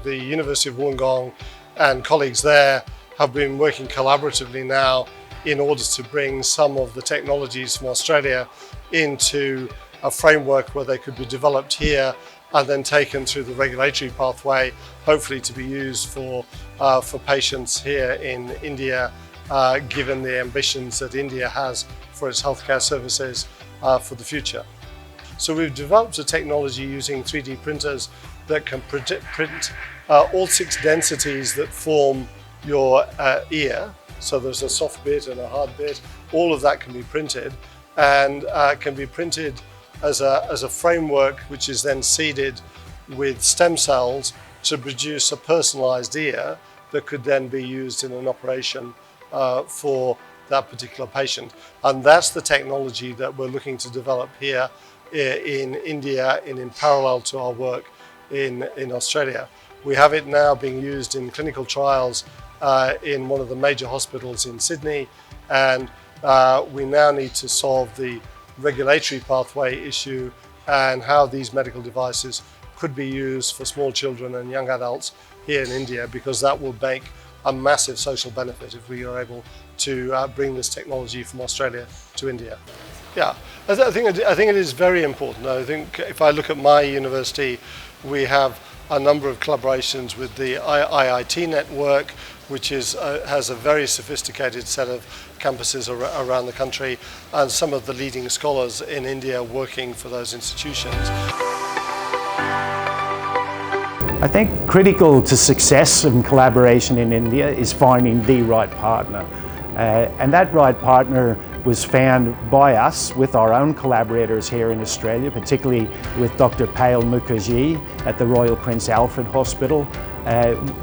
the University of Wollongong and colleagues there have been working collaboratively now in order to bring some of the technologies from Australia into a framework where they could be developed here and then taken through the regulatory pathway, hopefully to be used for patients here in India, given the ambitions that India has for its healthcare services for the future. So we've developed a technology using 3D printers that can print all 6 densities that form your ear. So there's a soft bit and a hard bit. All of that can be printed and can be printed as a framework which is then seeded with stem cells to produce a personalized ear that could then be used in an operation for that particular patient. And that's the technology that we're looking to develop here in India in parallel to our work in Australia. We have it now being used in clinical trials in one of the major hospitals in Sydney, and we now need to solve the regulatory pathway issue and how these medical devices could be used for small children and young adults here in India, because that will make a massive social benefit if we are able to bring this technology from Australia to India. Yeah, I think it is very important. I think if I look at my university, we have a number of collaborations with the IIT network, which has a very sophisticated set of campuses around the country, and some of the leading scholars in India working for those institutions. I think critical to success and collaboration in India is finding the right partner. And that right partner was found by us with our own collaborators here in Australia, particularly with Dr. Payal Mukherjee at the Royal Prince Alfred Hospital.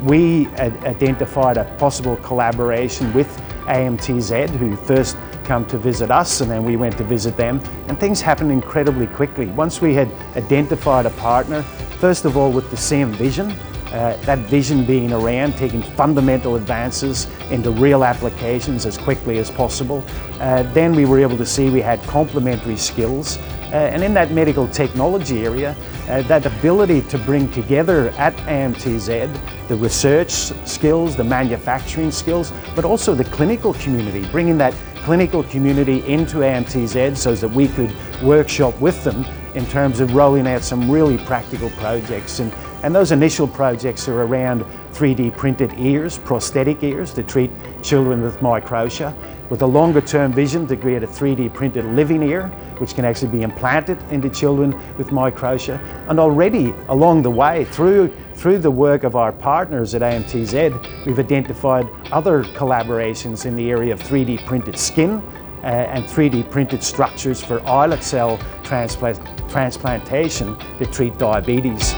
We identified a possible collaboration with AMTZ, who first come to visit us, and then we went to visit them, and things happened incredibly quickly. Once we had identified a partner, first of all with the same vision, that vision being around taking fundamental advances into real applications as quickly as possible. Then we were able to see we had complementary skills. And in that medical technology area, that ability to bring together at AMTZ the research skills, the manufacturing skills, but also the clinical community, bringing that clinical community into AMTZ so that we could workshop with them in terms of rolling out some really practical projects. And those initial projects are around 3D printed ears, prosthetic ears to treat children with microtia, with a longer term vision to create a 3D printed living ear, which can actually be implanted into children with microtia. And already along the way, through the work of our partners at AMTZ, we've identified other collaborations in the area of 3D printed skin and 3D printed structures for islet cell transplantation to treat diabetes.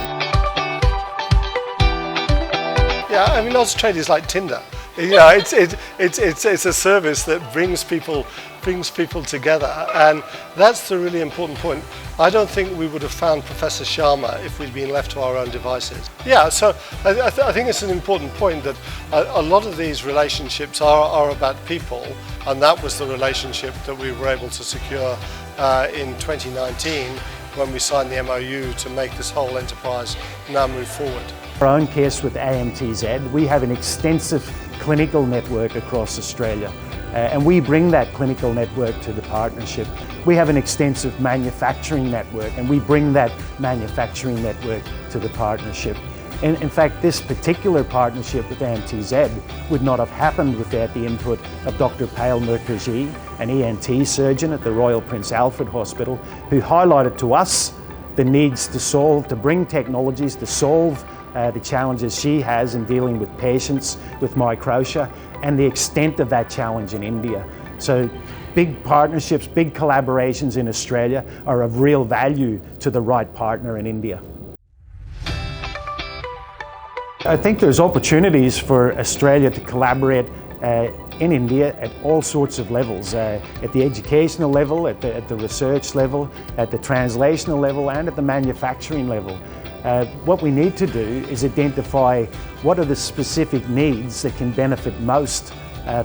Yeah, I mean, Austrade is like Tinder. You know, it's a service that brings people together, and that's the really important point. I don't think we would have found Professor Sharma if we'd been left to our own devices. Yeah, so I think it's an important point that a lot of these relationships are about people, and that was the relationship that we were able to secure in 2019 when we signed the MOU to make this whole enterprise now move forward. Our own case with AMTZ, we have an extensive clinical network across Australia, and we bring that clinical network to the partnership. We have an extensive manufacturing network, and we bring that manufacturing network to the partnership. In fact, this particular partnership with AMTZ would not have happened without the input of Dr. Payal Mukherjee, an ENT surgeon at the Royal Prince Alfred Hospital, who highlighted to us the needs to bring technologies to solve the challenges she has in dealing with patients with microtia, and the extent of that challenge in India. So big partnerships, big collaborations in Australia are of real value to the right partner in India. I think there's opportunities for Australia to collaborate in India at all sorts of levels, at the educational level, at the research level, at the translational level, and at the manufacturing level. What we need to do is identify what are the specific needs that can benefit most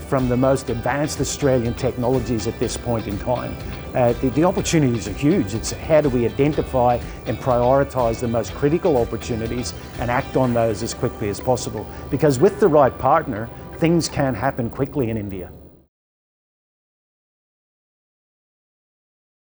from the most advanced Australian technologies at this point in time. The opportunities are huge. It's how do we identify and prioritise the most critical opportunities and act on those as quickly as possible. Because with the right partner, things can happen quickly in India.